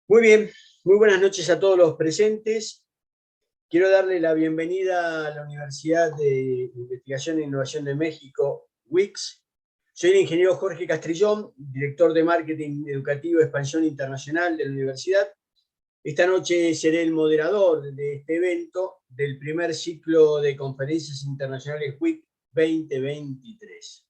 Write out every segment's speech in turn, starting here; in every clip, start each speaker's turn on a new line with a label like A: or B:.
A: Muy bien, muy buenas noches a todos los presentes. Quiero darle la bienvenida a la Universidad de Investigación e Innovación de México, UICS. Soy el ingeniero Jorge Castrillón, director de Marketing Educativo y Expansión Internacional de la universidad. Esta noche seré el moderador de este evento del primer ciclo de conferencias internacionales WIC 2023.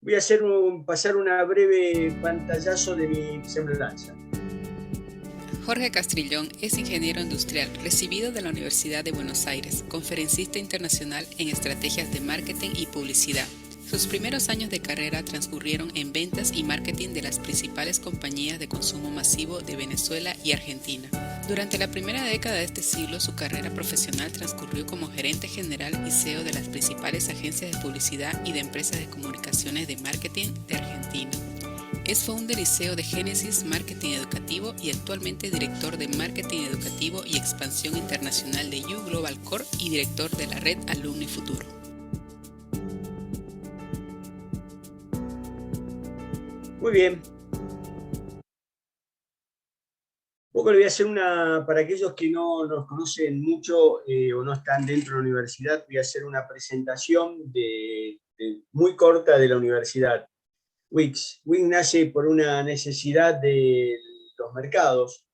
A: Voy a pasar una breve pantallazo de mi semblanza.
B: Jorge Castrillón es ingeniero industrial, recibido de la Universidad de Buenos Aires, conferencista internacional en estrategias de marketing y publicidad. Sus primeros años de carrera transcurrieron en ventas y marketing de las principales compañías de consumo masivo de Venezuela y Argentina. Durante la primera década de este siglo, su carrera profesional transcurrió como gerente general y CEO de las principales agencias de publicidad y de empresas de comunicaciones de marketing de Argentina. Es founder y CEO de Génesis Marketing Educativo y actualmente director de Marketing Educativo y Expansión Internacional de U Global Core y director de la red Alumni Futuro.
A: Muy bien. Un poco le voy a hacer para aquellos que no nos conocen mucho o no están dentro de la universidad, voy a hacer una presentación muy corta de la universidad. WICS nace por una necesidad de los mercados,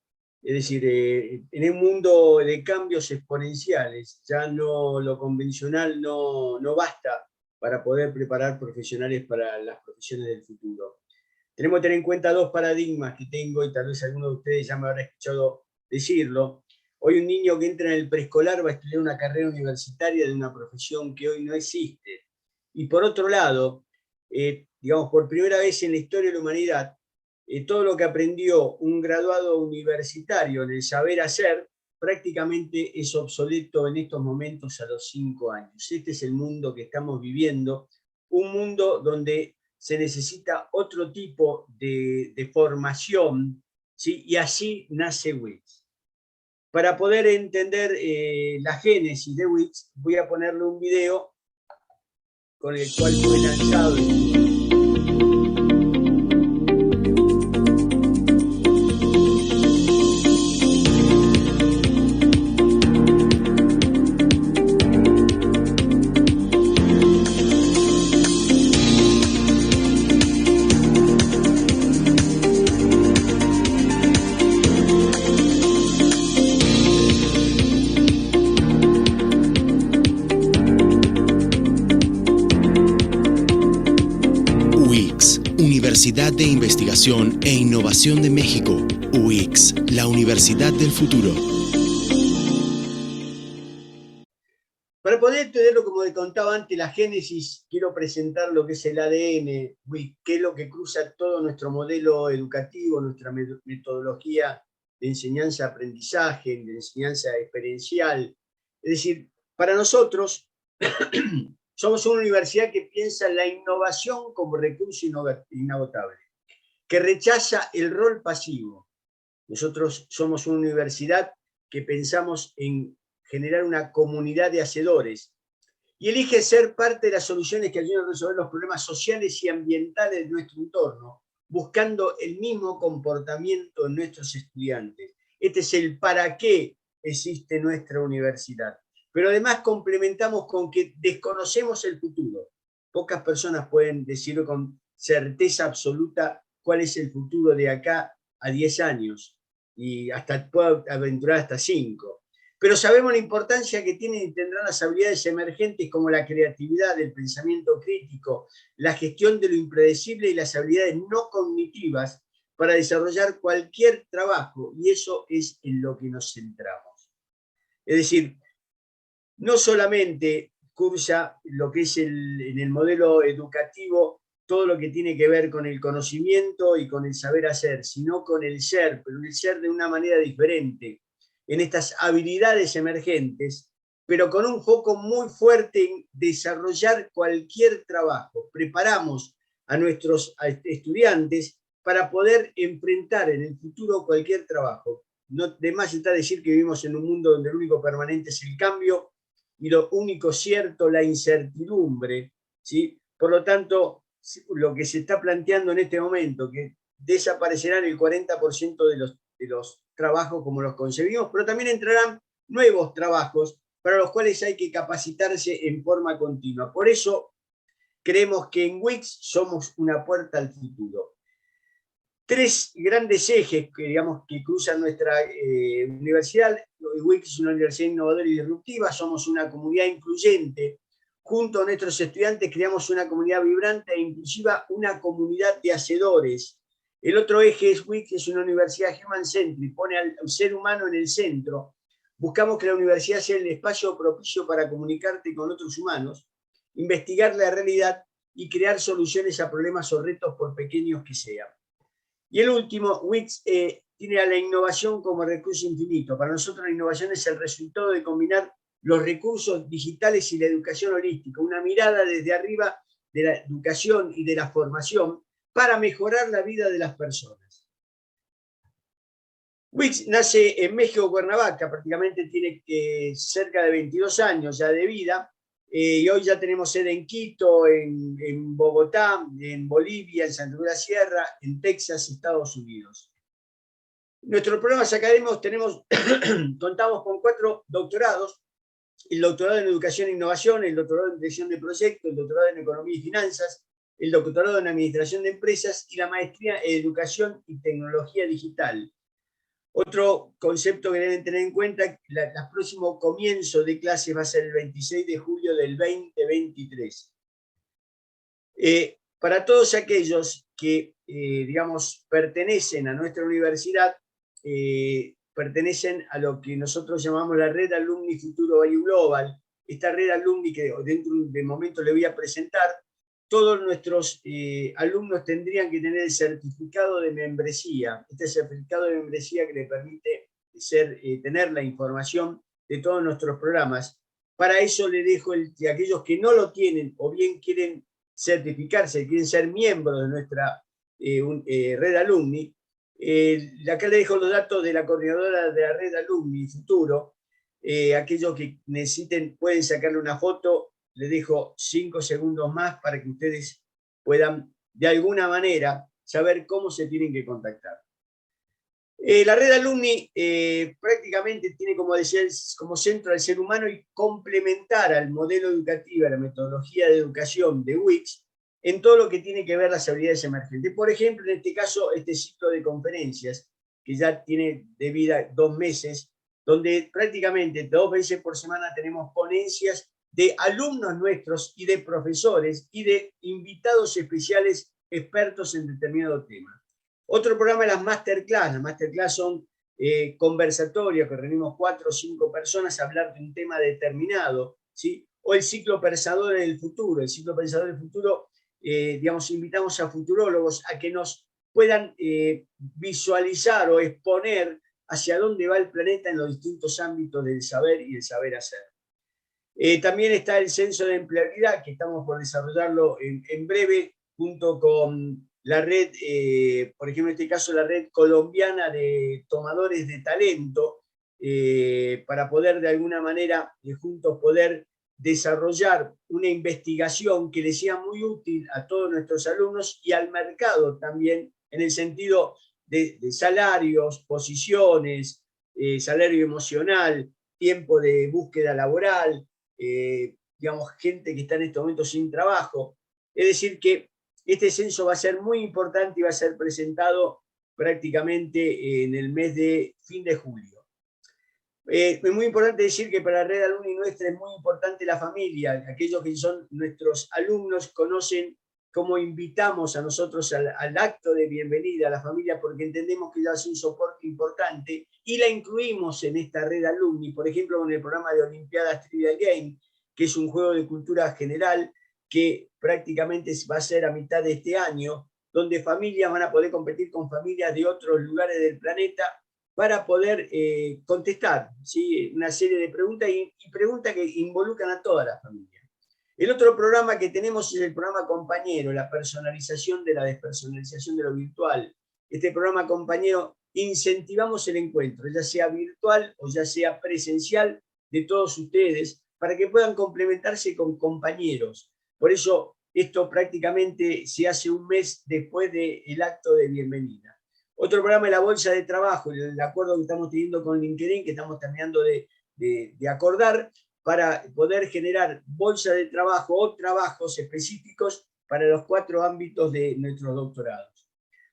A: es decir, en un mundo de cambios exponenciales, ya no lo convencional no basta para poder preparar profesionales para las profesiones del futuro. Tenemos que tener en cuenta dos paradigmas que tengo, y tal vez alguno de ustedes ya me habrá escuchado decirlo. Hoy un niño que entra en el preescolar va a estudiar una carrera universitaria de una profesión que hoy no existe. Y por otro lado, digamos, por primera vez en la historia de la humanidad, todo lo que aprendió un graduado universitario en el saber hacer prácticamente es obsoleto en estos momentos a los 5 años. Este es el mundo que estamos viviendo, un mundo donde se necesita otro tipo de formación, ¿sí? Y así nace WICS. Para poder entender la génesis de WICS, voy a ponerle un video con el cual fue lanzado.
C: Universidad de Investigación e Innovación de México, UICS, la Universidad del Futuro.
A: Para poder entenderlo, como te contaba antes, la génesis, quiero presentar lo que es el ADN, qué es lo que cruza todo nuestro modelo educativo, nuestra metodología de enseñanza-aprendizaje, de enseñanza experiencial. Es decir, para nosotros, somos una universidad que piensa en la innovación como recurso inagotable, que rechaza el rol pasivo. Nosotros somos una universidad que pensamos en generar una comunidad de hacedores y elige ser parte de las soluciones que ayudan a resolver los problemas sociales y ambientales de nuestro entorno, buscando el mismo comportamiento en nuestros estudiantes. Este es el para qué existe nuestra universidad. Pero además complementamos con que desconocemos el futuro. Pocas personas pueden decir con certeza absoluta cuál es el futuro de acá a 10 años, y puedo aventurar hasta 5. Pero sabemos la importancia que tienen y tendrán las habilidades emergentes como la creatividad, el pensamiento crítico, la gestión de lo impredecible y las habilidades no cognitivas para desarrollar cualquier trabajo, y eso es en lo que nos centramos. Es decir, no solamente cursa lo que es en el modelo educativo todo lo que tiene que ver con el conocimiento y con el saber hacer, sino con el ser, pero el ser de una manera diferente, en estas habilidades emergentes, pero con un foco muy fuerte en desarrollar cualquier trabajo. Preparamos a nuestros estudiantes para poder enfrentar en el futuro cualquier trabajo. No de más está decir que vivimos en un mundo donde lo único permanente es el cambio y lo único cierto, la incertidumbre, ¿sí? Por lo tanto, lo que se está planteando en este momento, que desaparecerán el 40% de los trabajos como los concebimos, pero también entrarán nuevos trabajos para los cuales hay que capacitarse en forma continua. Por eso creemos que en Wix somos una puerta al futuro. Tres grandes ejes que cruzan nuestra universidad. Wix es una universidad innovadora y disruptiva, somos una comunidad incluyente. Junto a nuestros estudiantes creamos una comunidad vibrante e inclusiva, una comunidad de hacedores. El otro eje es Wix, es una universidad human-centric, pone al ser humano en el centro. Buscamos que la universidad sea el espacio propicio para comunicarte con otros humanos, investigar la realidad y crear soluciones a problemas o retos por pequeños que sean. Y el último, Wix tiene a la innovación como recurso infinito. Para nosotros la innovación es el resultado de combinar los recursos digitales y la educación holística, una mirada desde arriba de la educación y de la formación para mejorar la vida de las personas. Wix nace en México, Cuernavaca, prácticamente tiene cerca de 22 años ya de vida, y hoy ya tenemos sede en Quito, en Bogotá, en Bolivia, en Santa Cruz de la Sierra, en Texas, Estados Unidos. Nuestros programas académicos contamos con 4 doctorados: el doctorado en Educación e Innovación, el doctorado en Dirección de Proyectos, el doctorado en Economía y Finanzas, el doctorado en Administración de Empresas y la maestría en Educación y Tecnología Digital. Otro concepto que deben tener en cuenta, el próximo comienzo de clases va a ser el 26 de julio del 2023. Para todos aquellos que, digamos, pertenecen a nuestra universidad, pertenecen a lo que nosotros llamamos la Red Alumni Futuro Value Global. Esta red alumni que dentro de momento le voy a presentar, todos nuestros alumnos tendrían que tener el certificado de membresía. Este certificado de membresía que le permite tener la información de todos nuestros programas. Para eso le dejo a aquellos que no lo tienen o bien quieren certificarse, quieren ser miembros de nuestra red alumni, acá le dejo los datos de la coordinadora de la red alumni Futuro. Aquellos que necesiten pueden sacarle una foto. Le dejo 5 segundos más para que ustedes puedan de alguna manera saber cómo se tienen que contactar. La red alumni prácticamente tiene, como decía, como centro al ser humano y complementar al modelo educativo, a la metodología de educación de Wix, en todo lo que tiene que ver las habilidades emergentes. Por ejemplo, en este caso, este ciclo de conferencias, que ya tiene de vida 2 meses, donde prácticamente 2 veces por semana tenemos ponencias de alumnos nuestros y de profesores y de invitados especiales expertos en determinado tema. Otro programa es las masterclass. Las masterclass son conversatorios que reunimos 4 o 5 personas a hablar de un tema determinado, ¿sí? O el ciclo pensador del futuro. El ciclo pensador del futuro, digamos, invitamos a futurólogos a que nos puedan visualizar o exponer hacia dónde va el planeta en los distintos ámbitos del saber y del saber hacer. También está el censo de empleabilidad, que estamos por desarrollarlo en breve, junto con la red, por ejemplo, en este caso la red colombiana de tomadores de talento, para poder de alguna manera juntos poder desarrollar una investigación que les sea muy útil a todos nuestros alumnos y al mercado también, en el sentido de salarios, posiciones, salario emocional, tiempo de búsqueda laboral, digamos, gente que está en estos momentos sin trabajo. Es decir, que este censo va a ser muy importante y va a ser presentado prácticamente en el mes de fin de julio. Es muy importante decir que para la red alumni nuestra es muy importante la familia. Aquellos que son nuestros alumnos conocen cómo invitamos a nosotros al acto de bienvenida a la familia, porque entendemos que ya es un soporte importante y la incluimos en esta red alumni, por ejemplo, con el programa de Olimpiadas Trivial Game, que es un juego de cultura general que prácticamente va a ser a mitad de este año, donde familias van a poder competir con familias de otros lugares del planeta para poder contestar, ¿sí? Una serie de preguntas y preguntas que involucran a toda la familia. El otro programa que tenemos es el programa Compañero, la personalización de la despersonalización de lo virtual. Este programa Compañero incentivamos el encuentro, ya sea virtual o ya sea presencial, de todos ustedes, para que puedan complementarse con compañeros. Por eso Esto prácticamente se hace un mes después del acto de bienvenida. Otro programa es la bolsa de trabajo, el acuerdo que estamos teniendo con LinkedIn, que estamos terminando de acordar, para poder generar bolsa de trabajo o trabajos específicos para los 4 ámbitos de nuestros doctorados.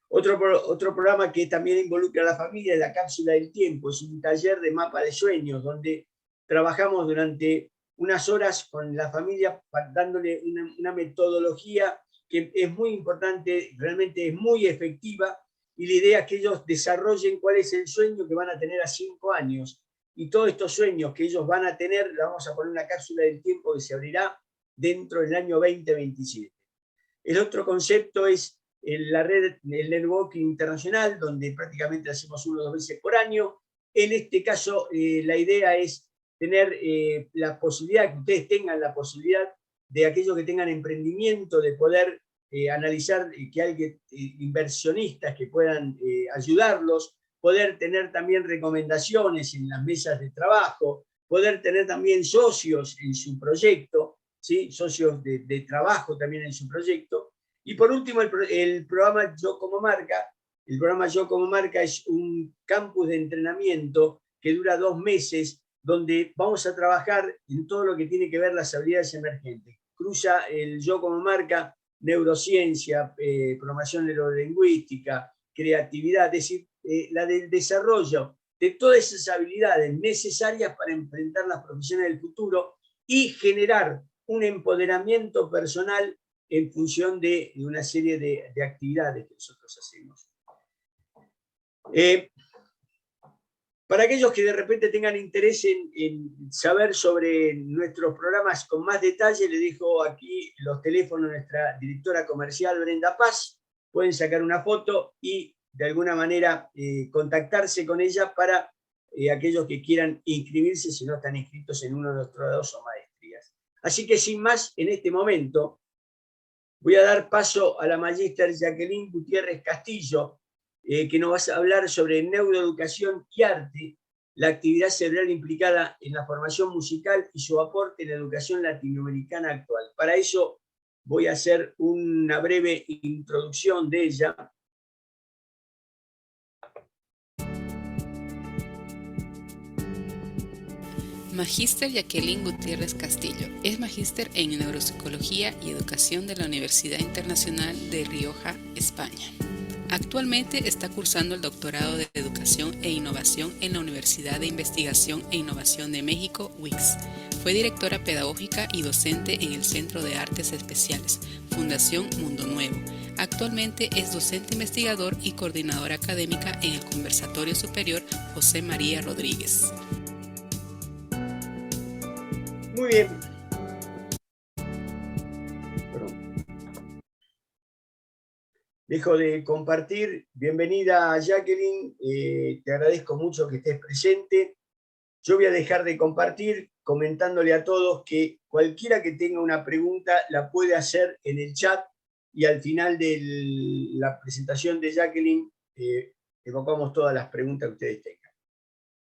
A: Otro programa que también involucra a la familia es la cápsula del tiempo, es un taller de mapa de sueños, donde trabajamos durante unas horas con la familia dándole una metodología que es muy importante, realmente es muy efectiva, y la idea es que ellos desarrollen cuál es el sueño que van a tener a 5 años, y todos estos sueños que ellos van a tener, le vamos a poner una cápsula del tiempo que se abrirá dentro del año 2027. El otro concepto es la red del networking internacional, donde prácticamente hacemos 1 o 2 veces por año. En este caso, la idea es tener la posibilidad, que ustedes tengan la posibilidad de aquellos que tengan emprendimiento, de poder analizar que hay inversionistas que puedan ayudarlos, poder tener también recomendaciones en las mesas de trabajo, poder tener también socios en su proyecto, ¿sí? Socios de trabajo también en su proyecto. Y por último, el programa Yo como Marca. El programa Yo como Marca es un campus de entrenamiento que dura 2 meses, donde vamos a trabajar en todo lo que tiene que ver las habilidades emergentes. Cruza el Yo como Marca, neurociencia, programación neurolingüística, creatividad, es decir, la del desarrollo de todas esas habilidades necesarias para enfrentar las profesiones del futuro y generar un empoderamiento personal en función de una serie de actividades que nosotros hacemos. Para aquellos que de repente tengan interés en saber sobre nuestros programas con más detalle, les dejo aquí los teléfonos de nuestra directora comercial, Brenda Paz. Pueden sacar una foto y de alguna manera contactarse con ella para aquellos que quieran inscribirse si no están inscritos en uno de los doctorados o maestrías. Así que sin más, en este momento, voy a dar paso a la magíster Jacqueline Gutiérrez Castillo, que nos va a hablar sobre neuroeducación y arte, la actividad cerebral implicada en la formación musical y su aporte en la educación latinoamericana actual. Para eso voy a hacer una breve introducción de ella.
B: Magíster Jacqueline Gutiérrez Castillo es magíster en Neuropsicología y Educación de la Universidad Internacional de Rioja, España. Actualmente está cursando el doctorado de Educación e Innovación en la Universidad de Investigación e Innovación de México, UICS. Fue directora pedagógica y docente en el Centro de Artes Especiales, Fundación Mundo Nuevo. Actualmente es docente investigador y coordinadora académica en el Conversatorio Superior José María Rodríguez.
A: Muy bien. Dejo de compartir. Bienvenida, Jacqueline. Te agradezco mucho que estés presente. Yo voy a dejar de compartir comentándole a todos que cualquiera que tenga una pregunta la puede hacer en el chat y al final de la presentación de Jacqueline evocamos todas las preguntas que ustedes tengan.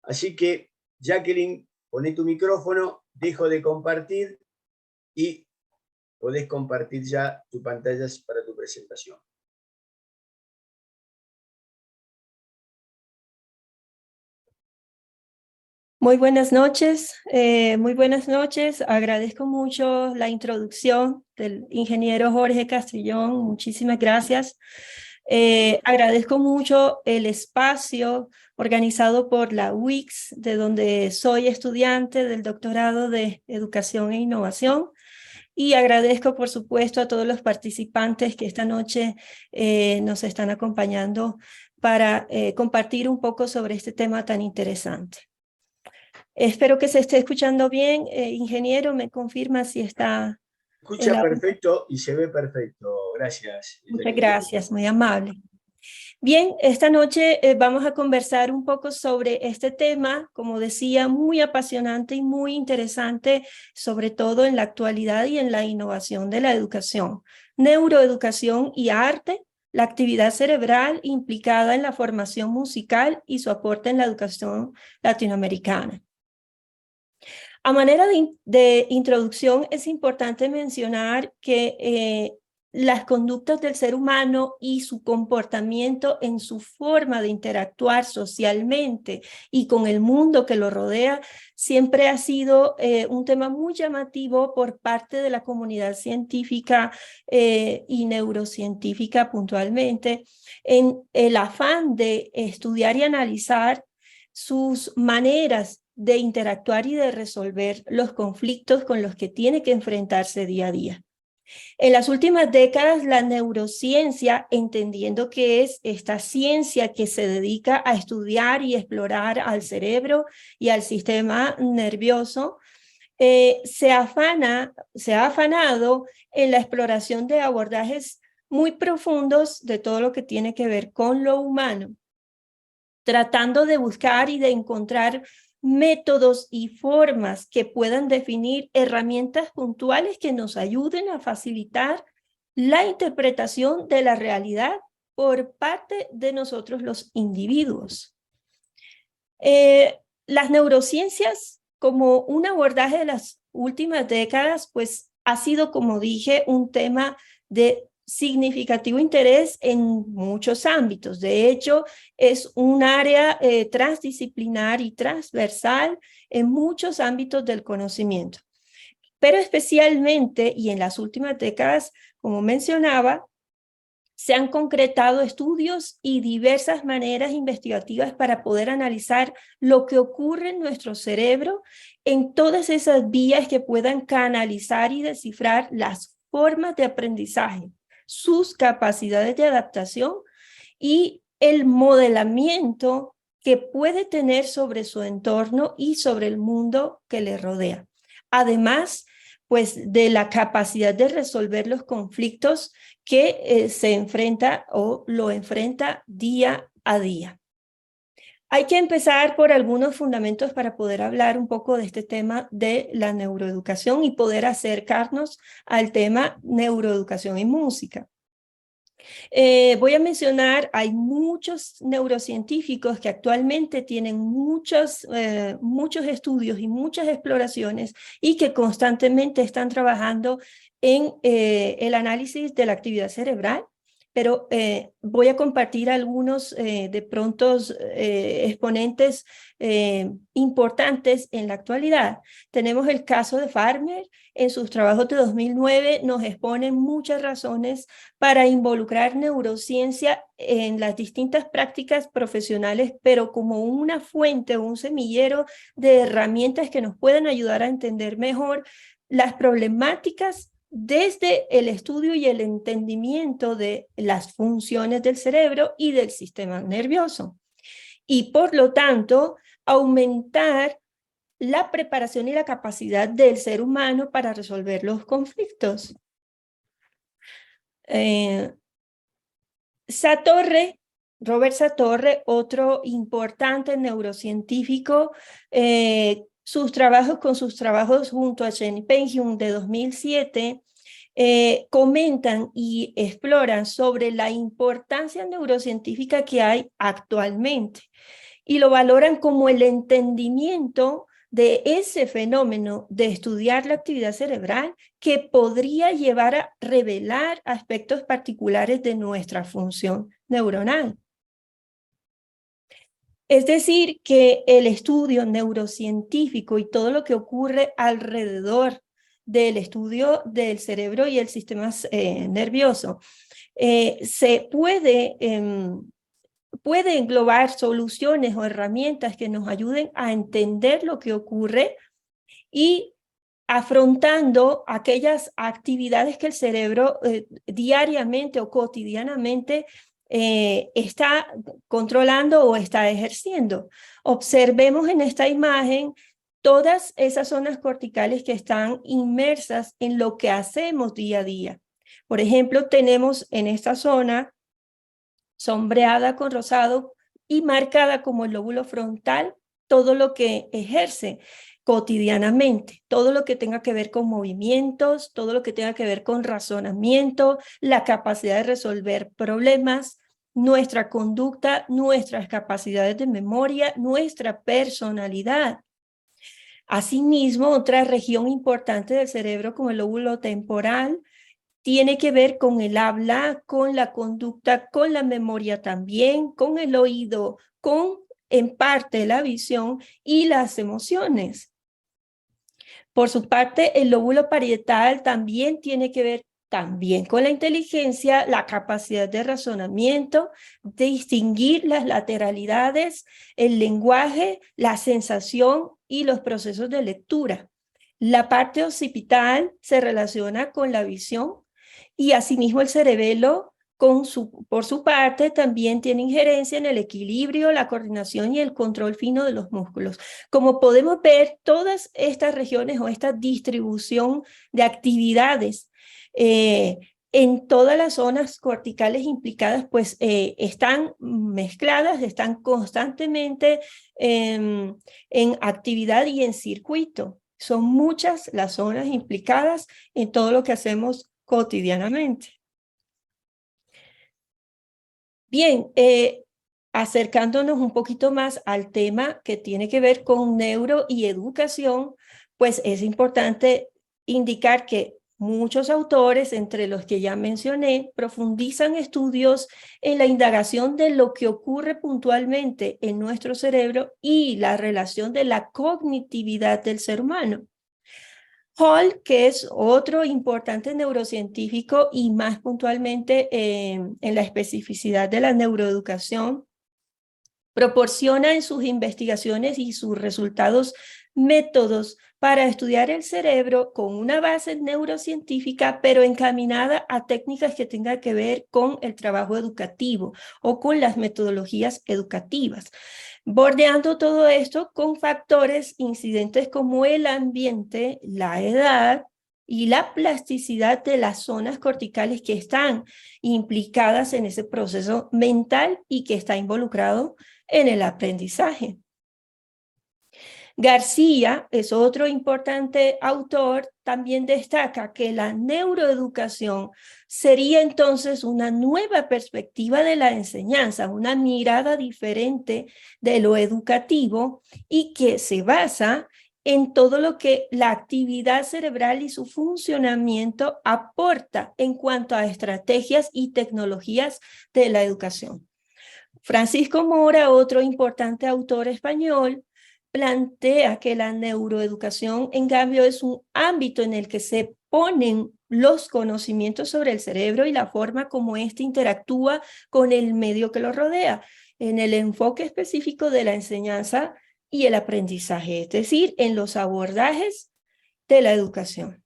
A: Así que, Jacqueline, poné tu micrófono, dejo de compartir y podés compartir ya tu pantalla para tu presentación.
D: Muy buenas noches, Agradezco mucho la introducción del ingeniero Jorge Castrillón. Muchísimas gracias. Agradezco mucho el espacio organizado por la UICS, de donde soy estudiante del doctorado de Educación e Innovación. Y agradezco, por supuesto, a todos los participantes que esta noche nos están acompañando para compartir un poco sobre este tema tan interesante. Espero que se esté escuchando bien. Ingeniero, ¿me confirma si está?
A: Escucha perfecto y se ve perfecto. Gracias.
D: Muchas gracias, muy amable. Bien, esta noche vamos a conversar un poco sobre este tema, como decía, muy apasionante y muy interesante, sobre todo en la actualidad y en la innovación de la educación. Neuroeducación y arte, la actividad cerebral implicada en la formación musical y su aporte en la educación latinoamericana. A manera de introducción, es importante mencionar que las conductas del ser humano y su comportamiento en su forma de interactuar socialmente y con el mundo que lo rodea siempre ha sido un tema muy llamativo por parte de la comunidad científica y neurocientífica puntualmente, en el afán de estudiar y analizar sus maneras de interactuar y de resolver los conflictos con los que tiene que enfrentarse día a día. En las últimas décadas, la neurociencia, entendiendo que es esta ciencia que se dedica a estudiar y explorar al cerebro y al sistema nervioso, se ha afanado en la exploración de abordajes muy profundos de todo lo que tiene que ver con lo humano, tratando de buscar y de encontrar métodos y formas que puedan definir herramientas puntuales que nos ayuden a facilitar la interpretación de la realidad por parte de nosotros los individuos. Las neurociencias, como un abordaje de las últimas décadas, pues ha sido, como dije, un tema de significativo interés en muchos ámbitos. De hecho, es un área transdisciplinar y transversal en muchos ámbitos del conocimiento. Pero especialmente, y en las últimas décadas, como mencionaba, se han concretado estudios y diversas maneras investigativas para poder analizar lo que ocurre en nuestro cerebro en todas esas vías que puedan canalizar y descifrar las formas de aprendizaje, sus capacidades de adaptación y el modelamiento que puede tener sobre su entorno y sobre el mundo que le rodea. Además, pues de la capacidad de resolver los conflictos que se enfrenta o lo enfrenta día a día. Hay que empezar por algunos fundamentos para poder hablar un poco de este tema de la neuroeducación y poder acercarnos al tema neuroeducación y música. Voy a mencionar, hay muchos neurocientíficos que actualmente tienen muchos estudios y muchas exploraciones y que constantemente están trabajando en el análisis de la actividad cerebral, pero voy a compartir algunos de prontos exponentes importantes en la actualidad. Tenemos el caso de Farmer. En sus trabajos de 2009 nos exponen muchas razones para involucrar neurociencia en las distintas prácticas profesionales, pero como una fuente o un semillero de herramientas que nos pueden ayudar a entender mejor las problemáticas desde el estudio y el entendimiento de las funciones del cerebro y del sistema nervioso. Y por lo tanto, aumentar la preparación y la capacidad del ser humano para resolver los conflictos. Robert Satorre, otro importante neurocientífico, sus trabajos junto a Chen Peng-Hyun de 2007 comentan y exploran sobre la importancia neurocientífica que hay actualmente y lo valoran como el entendimiento de ese fenómeno de estudiar la actividad cerebral que podría llevar a revelar aspectos particulares de nuestra función neuronal. Es decir, que el estudio neurocientífico y todo lo que ocurre alrededor del estudio del cerebro y el sistema nervioso se puede englobar soluciones o herramientas que nos ayuden a entender lo que ocurre y afrontando aquellas actividades que el cerebro diariamente o cotidianamente está controlando o está ejerciendo. Observemos en esta imagen todas esas zonas corticales que están inmersas en lo que hacemos día a día. Por ejemplo, tenemos en esta zona sombreada con rosado y marcada como el lóbulo frontal todo lo que ejerce cotidianamente, todo lo que tenga que ver con movimientos, todo lo que tenga que ver con razonamiento, la capacidad de resolver problemas, nuestra conducta, nuestras capacidades de memoria, nuestra personalidad. Asimismo, otra región importante del cerebro, como el lóbulo temporal, tiene que ver con el habla, con la conducta, con la memoria también, con el oído, con en parte la visión y las emociones. Por su parte, el lóbulo parietal también tiene que ver también con la inteligencia, la capacidad de razonamiento, de distinguir las lateralidades, el lenguaje, la sensación y los procesos de lectura. La parte occipital se relaciona con la visión y asimismo el cerebelo por su parte, también tiene injerencia en el equilibrio, la coordinación y el control fino de los músculos. Como podemos ver, todas estas regiones o esta distribución de actividades en todas las zonas corticales implicadas, pues están mezcladas, están constantemente en actividad y en circuito. Son muchas las zonas implicadas en todo lo que hacemos cotidianamente. Bien, acercándonos un poquito más al tema que tiene que ver con neuro y educación, pues es importante indicar que muchos autores, entre los que ya mencioné, profundizan estudios en la indagación de lo que ocurre puntualmente en nuestro cerebro y la relación de la cognitividad del ser humano. Hall, que es otro importante neurocientífico y más puntualmente en la especificidad de la neuroeducación, proporciona en sus investigaciones y sus resultados métodos para estudiar el cerebro con una base neurocientífica, pero encaminada a técnicas que tengan que ver con el trabajo educativo o con las metodologías educativas, bordeando todo esto con factores incidentes como el ambiente, la edad y la plasticidad de las zonas corticales que están implicadas en ese proceso mental y que está involucrado en el aprendizaje. García es otro importante autor, también destaca que la neuroeducación sería entonces una nueva perspectiva de la enseñanza, una mirada diferente de lo educativo y que se basa en todo lo que la actividad cerebral y su funcionamiento aporta en cuanto a estrategias y tecnologías de la educación. Francisco Mora, otro importante autor español, plantea que la neuroeducación, en cambio, es un ámbito en el que se ponen los conocimientos sobre el cerebro y la forma como éste interactúa con el medio que lo rodea, en el enfoque específico de la enseñanza y el aprendizaje, es decir, en los abordajes de la educación.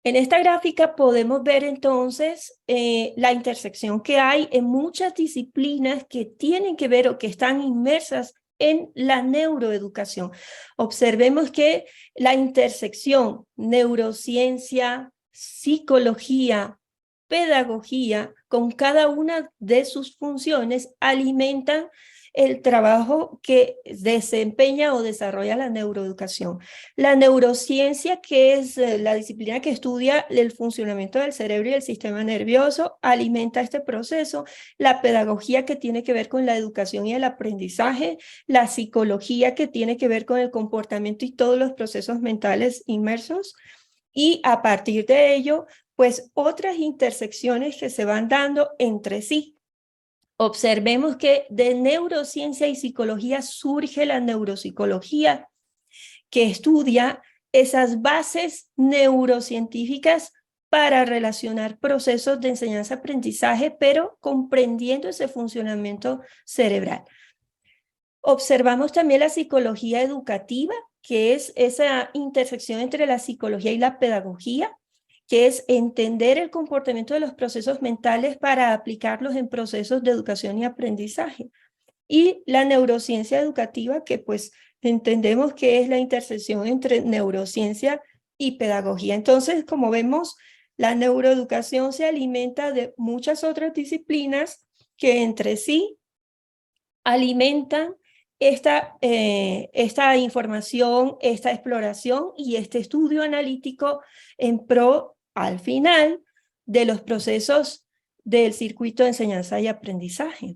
D: En esta gráfica podemos ver entonces la intersección que hay en muchas disciplinas que tienen que ver o que están inmersas en la neuroeducación. Observemos que la intersección neurociencia, psicología, pedagogía, con cada una de sus funciones alimentan el trabajo que desempeña o desarrolla la neuroeducación. La neurociencia, que es la disciplina que estudia el funcionamiento del cerebro y el sistema nervioso, alimenta este proceso. La pedagogía, que tiene que ver con la educación y el aprendizaje. La psicología, que tiene que ver con el comportamiento y todos los procesos mentales inmersos. Y a partir de ello, pues otras intersecciones que se van dando entre sí. Observemos que de neurociencia y psicología surge la neuropsicología, que estudia esas bases neurocientíficas para relacionar procesos de enseñanza-aprendizaje, pero comprendiendo ese funcionamiento cerebral. Observamos también la psicología educativa, que es esa intersección entre la psicología y la pedagogía, que es entender el comportamiento de los procesos mentales para aplicarlos en procesos de educación y aprendizaje. Y la neurociencia educativa, que pues entendemos que es la intersección entre neurociencia y pedagogía. Entonces, como vemos, la neuroeducación se alimenta de muchas otras disciplinas que entre sí alimentan esta información, esta exploración y este estudio analítico en pro, al final, de los procesos del circuito de enseñanza y aprendizaje.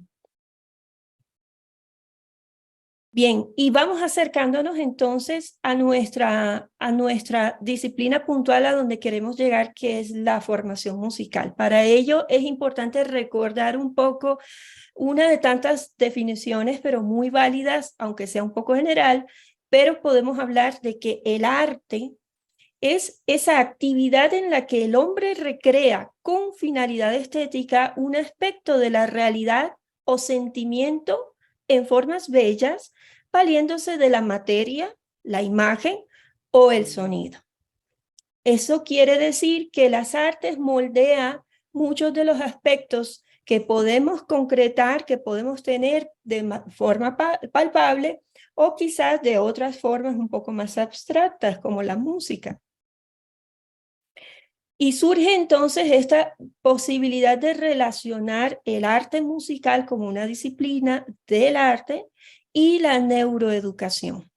D: Bien, y vamos acercándonos entonces a nuestra disciplina puntual a donde queremos llegar, que es la formación musical. Para ello es importante recordar un poco una de tantas definiciones, pero muy válidas, aunque sea un poco general, pero podemos hablar de que el arte es esa actividad en la que el hombre recrea con finalidad estética un aspecto de la realidad o sentimiento en formas bellas, valiéndose de la materia, la imagen o el sonido. Eso quiere decir que las artes moldean muchos de los aspectos que podemos concretar, que podemos tener de forma palpable o quizás de otras formas un poco más abstractas, como la música. Y surge entonces esta posibilidad de relacionar el arte musical como una disciplina del arte y la neuroeducación.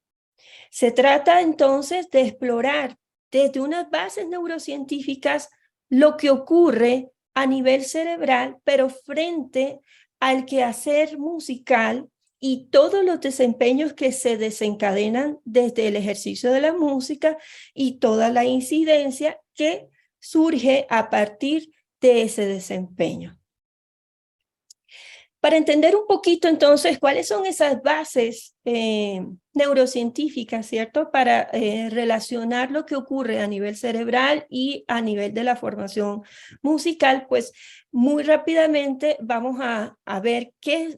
D: Se trata entonces de explorar desde unas bases neurocientíficas lo que ocurre a nivel cerebral, pero frente al quehacer musical y todos los desempeños que se desencadenan desde el ejercicio de la música y toda la incidencia que surge a partir de ese desempeño. Para entender un poquito entonces cuáles son esas bases neurocientíficas, ¿cierto? Para relacionar lo que ocurre a nivel cerebral y a nivel de la formación musical, pues muy rápidamente vamos a ver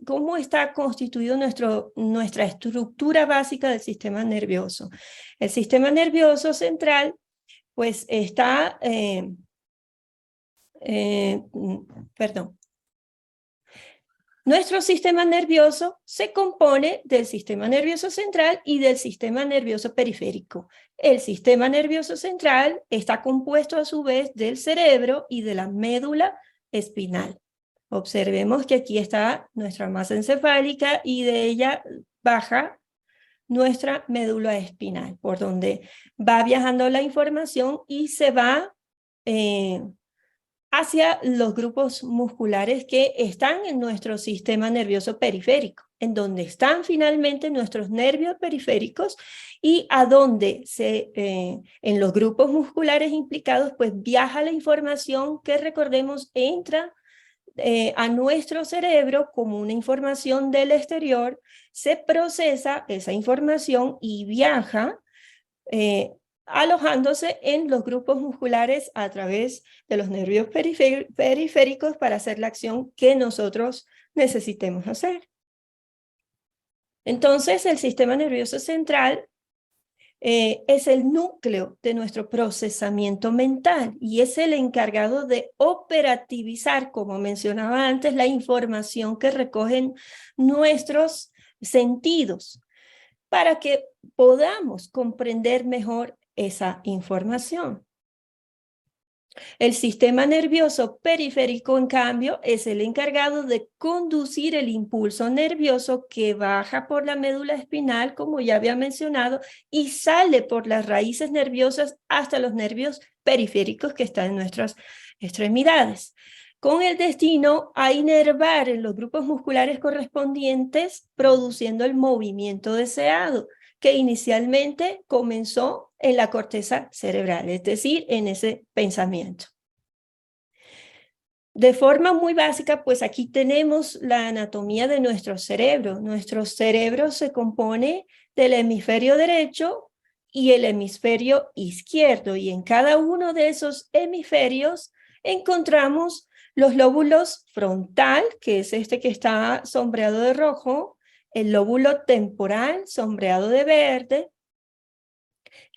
D: cómo está constituido nuestra estructura básica del sistema nervioso. El sistema nervioso central pues está, nuestro sistema nervioso se compone del sistema nervioso central y del sistema nervioso periférico. El sistema nervioso central está compuesto a su vez del cerebro y de la médula espinal. Observemos que aquí está nuestra masa encefálica y de ella baja nuestra médula espinal, por donde va viajando la información y se va hacia los grupos musculares que están en nuestro sistema nervioso periférico, en donde están finalmente nuestros nervios periféricos y a donde en los grupos musculares implicados, pues viaja la información que recordemos entra a nuestro cerebro como una información del exterior, se procesa esa información y viaja alojándose en los grupos musculares a través de los nervios periféricos para hacer la acción que nosotros necesitemos hacer. Entonces, el sistema nervioso central es el núcleo de nuestro procesamiento mental y es el encargado de operativizar, como mencionaba antes, la información que recogen nuestros sentidos para que podamos comprender mejor esa información. El sistema nervioso periférico, en cambio, es el encargado de conducir el impulso nervioso que baja por la médula espinal, como ya había mencionado, y sale por las raíces nerviosas hasta los nervios periféricos que están en nuestras extremidades, con el destino a inervar en los grupos musculares correspondientes, produciendo el movimiento deseado, que inicialmente comenzó en la corteza cerebral, es decir, en ese pensamiento. De forma muy básica, pues aquí tenemos la anatomía de nuestro cerebro. Nuestro cerebro se compone del hemisferio derecho y el hemisferio izquierdo, y en cada uno de esos hemisferios encontramos los lóbulos frontal, que es este que está sombreado de rojo, el lóbulo temporal, sombreado de verde,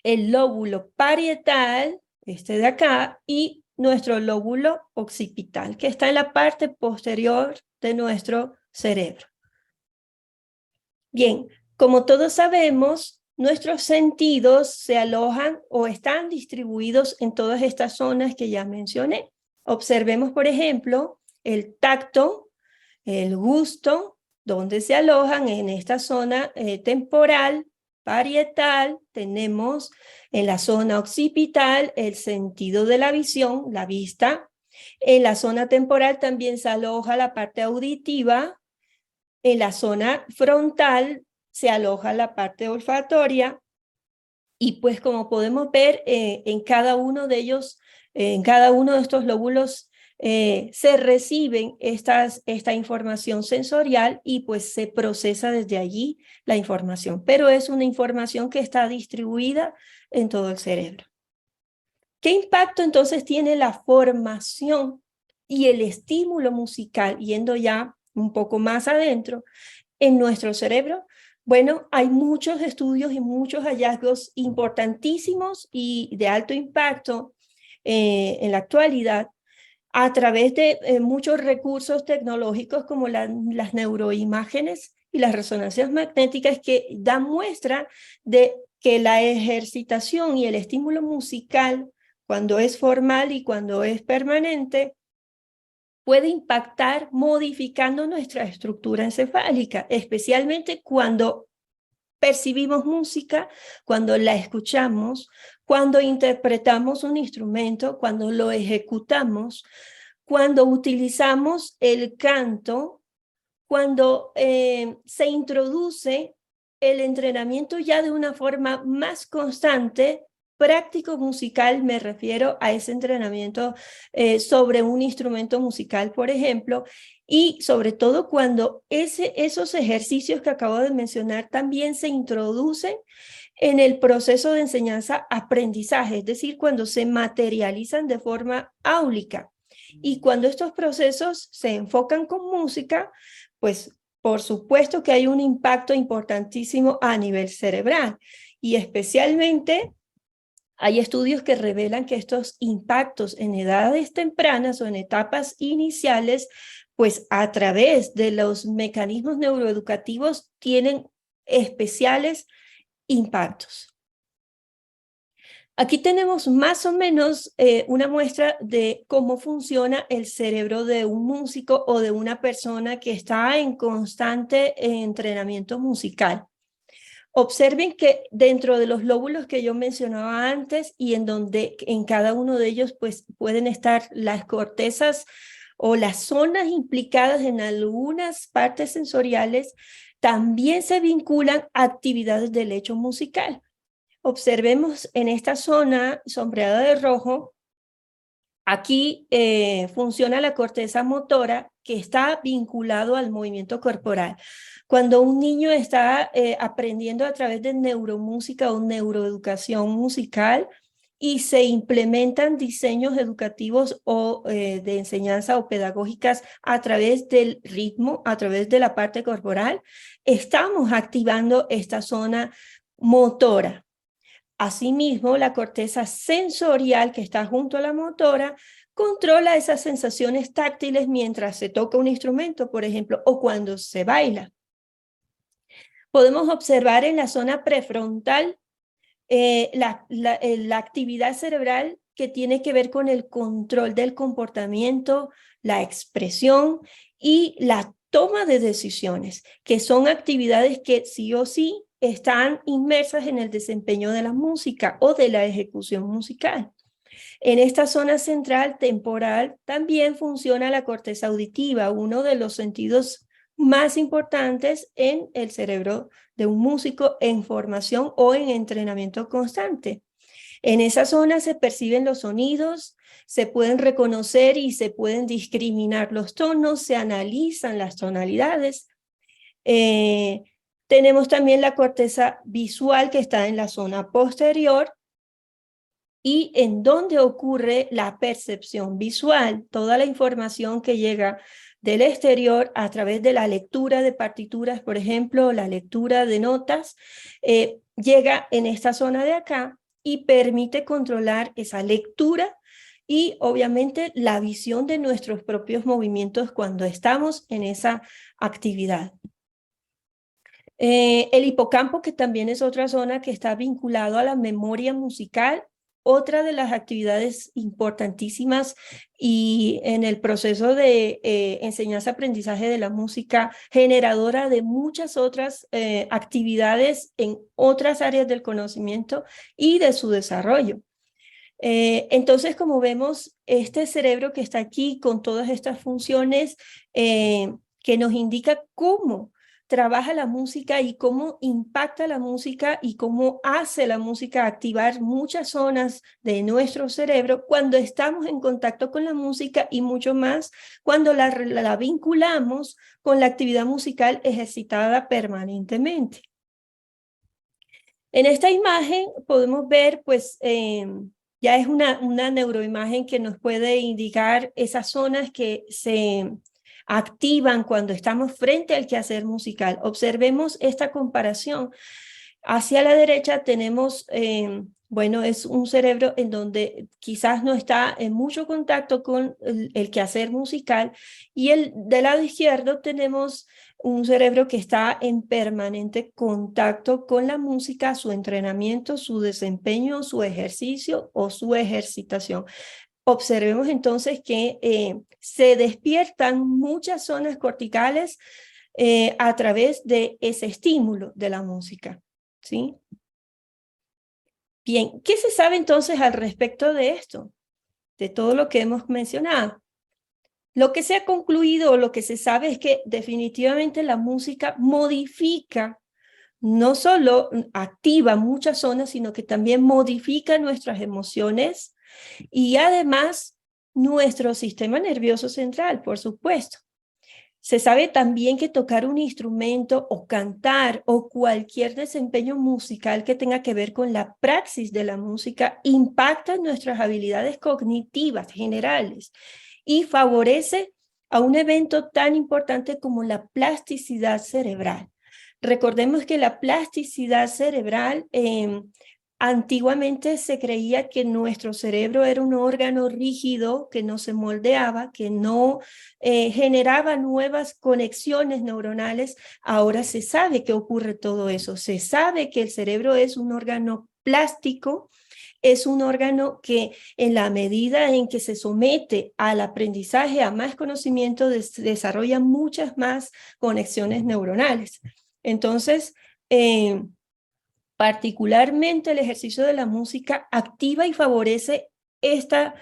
D: el lóbulo parietal, este de acá, y nuestro lóbulo occipital, que está en la parte posterior de nuestro cerebro. Bien, como todos sabemos, nuestros sentidos se alojan o están distribuidos en todas estas zonas que ya mencioné. Observemos, por ejemplo, el tacto, el gusto, donde se alojan en esta zona temporal, parietal. Tenemos en la zona occipital el sentido de la visión, la vista. En la zona temporal también se aloja la parte auditiva. En la zona frontal se aloja la parte olfatoria y pues como podemos ver en cada uno de ellos, en cada uno de estos lóbulos se reciben esta información sensorial y pues se procesa desde allí la información, pero es una información que está distribuida en todo el cerebro. ¿Qué impacto entonces tiene la formación y el estímulo musical, yendo ya un poco más adentro, en nuestro cerebro? Bueno, hay muchos estudios y muchos hallazgos importantísimos y de alto impacto en la actualidad a través de muchos recursos tecnológicos como las neuroimágenes y las resonancias magnéticas que dan muestra de que la ejercitación y el estímulo musical, cuando es formal y cuando es permanente, puede impactar modificando nuestra estructura encefálica, especialmente cuando percibimos música, cuando la escuchamos, cuando interpretamos un instrumento, cuando lo ejecutamos, cuando utilizamos el canto, cuando se introduce el entrenamiento ya de una forma más constante. Práctico musical, me refiero a ese entrenamiento sobre un instrumento musical, por ejemplo, y sobre todo cuando esos ejercicios que acabo de mencionar también se introducen en el proceso de enseñanza-aprendizaje, es decir, cuando se materializan de forma áulica. Y cuando estos procesos se enfocan con música, pues por supuesto que hay un impacto importantísimo a nivel cerebral y especialmente hay estudios que revelan que estos impactos en edades tempranas o en etapas iniciales, pues a través de los mecanismos neuroeducativos tienen especiales impactos. Aquí tenemos más o menos una muestra de cómo funciona el cerebro de un músico o de una persona que está en constante entrenamiento musical. Observen que dentro de los lóbulos que yo mencionaba antes y en donde en cada uno de ellos pues pueden estar las cortezas o las zonas implicadas en algunas partes sensoriales, también se vinculan a actividades del hecho musical. Observemos en esta zona sombreada de rojo, aquí funciona la corteza motora que está vinculado al movimiento corporal. Cuando un niño está aprendiendo a través de neuromúsica o neuroeducación musical y se implementan diseños educativos o de enseñanza o pedagógicas a través del ritmo, a través de la parte corporal, estamos activando esta zona motora. Asimismo, la corteza sensorial que está junto a la motora controla esas sensaciones táctiles mientras se toca un instrumento, por ejemplo, o cuando se baila. Podemos observar en la zona prefrontal la actividad cerebral que tiene que ver con el control del comportamiento, la expresión y la toma de decisiones, que son actividades que sí o sí están inmersas en el desempeño de la música o de la ejecución musical. En esta zona central temporal también funciona la corteza auditiva, uno de los sentidos más importantes en el cerebro de un músico en formación o en entrenamiento constante. En esa zona se perciben los sonidos, se pueden reconocer y se pueden discriminar los tonos, se analizan las tonalidades. Tenemos también la corteza visual que está en la zona posterior y en donde ocurre la percepción visual, toda la información que llega del exterior a través de la lectura de partituras, por ejemplo, la lectura de notas, llega en esta zona de acá y permite controlar esa lectura y obviamente la visión de nuestros propios movimientos cuando estamos en esa actividad. El hipocampo, que también es otra zona que está vinculado a la memoria musical, otra de las actividades importantísimas y en el proceso de enseñanza-aprendizaje de la música, generadora de muchas otras actividades en otras áreas del conocimiento y de su desarrollo. Entonces, como vemos, este cerebro que está aquí con todas estas funciones que nos indica cómo trabaja la música y cómo impacta la música y cómo hace la música activar muchas zonas de nuestro cerebro cuando estamos en contacto con la música y mucho más cuando la vinculamos con la actividad musical ejercitada permanentemente. En esta imagen podemos ver, pues, ya es una neuroimagen que nos puede indicar esas zonas que se activan cuando estamos frente al quehacer musical. Observemos esta comparación. Hacia la derecha tenemos, bueno, es un cerebro en donde quizás no está en mucho contacto con el quehacer musical, y del lado izquierdo tenemos un cerebro que está en permanente contacto con la música, su entrenamiento, su desempeño, su ejercicio o su ejercitación. Observemos entonces que se despiertan muchas zonas corticales a través de ese estímulo de la música, ¿sí? Bien, ¿qué se sabe entonces al respecto de esto? De todo lo que hemos mencionado. Lo que se ha concluido o lo que se sabe es que definitivamente la música modifica, no solo activa muchas zonas, sino que también modifica nuestras emociones y además nuestro sistema nervioso central, por supuesto. Se sabe también que tocar un instrumento o cantar o cualquier desempeño musical que tenga que ver con la praxis de la música impacta en nuestras habilidades cognitivas generales y favorece a un evento tan importante como la plasticidad cerebral. Recordemos que la plasticidad cerebral, antiguamente se creía que nuestro cerebro era un órgano rígido, que no se moldeaba, que no generaba nuevas conexiones neuronales. Ahora se sabe que ocurre todo eso. Se sabe que el cerebro es un órgano plástico, es un órgano que en la medida en que se somete al aprendizaje, a más conocimiento, desarrolla muchas más conexiones neuronales. Entonces, particularmente el ejercicio de la música activa y favorece esta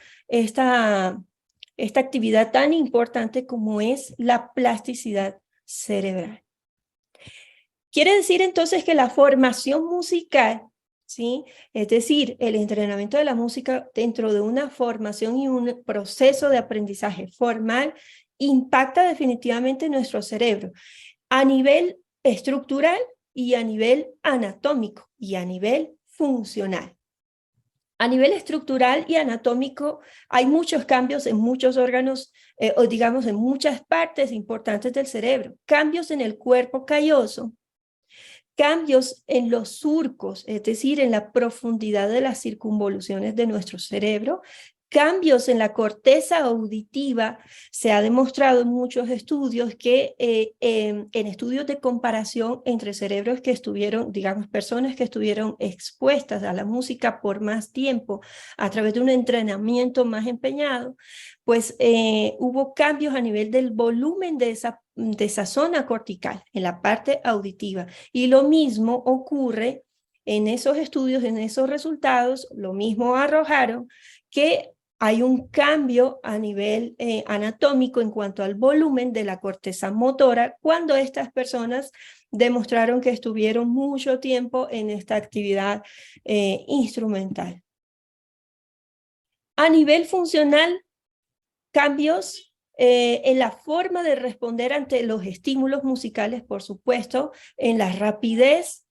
D: actividad tan importante como es la plasticidad cerebral. Quiere decir entonces que la formación musical, ¿sí? Es decir, el entrenamiento de la música dentro de una formación y un proceso de aprendizaje formal impacta definitivamente nuestro cerebro a nivel estructural y a nivel anatómico y a nivel funcional. A nivel estructural y anatómico hay muchos cambios en muchos órganos, o digamos en muchas partes importantes del cerebro. Cambios en el cuerpo calloso, cambios en los surcos, es decir, en la profundidad de las circunvoluciones de nuestro cerebro, cambios en la corteza auditiva. Se ha demostrado en muchos estudios que en estudios de comparación entre cerebros que estuvieron, digamos, personas que estuvieron expuestas a la música por más tiempo a través de un entrenamiento más empeñado, pues hubo cambios a nivel del volumen de esa zona cortical, en la parte auditiva. Y lo mismo ocurre en esos estudios, en esos resultados, lo mismo arrojaron que hay un cambio a nivel anatómico en cuanto al volumen de la corteza motora cuando estas personas demostraron que estuvieron mucho tiempo en esta actividad instrumental. A nivel funcional, cambios en la forma de responder ante los estímulos musicales, por supuesto, en la rapidez,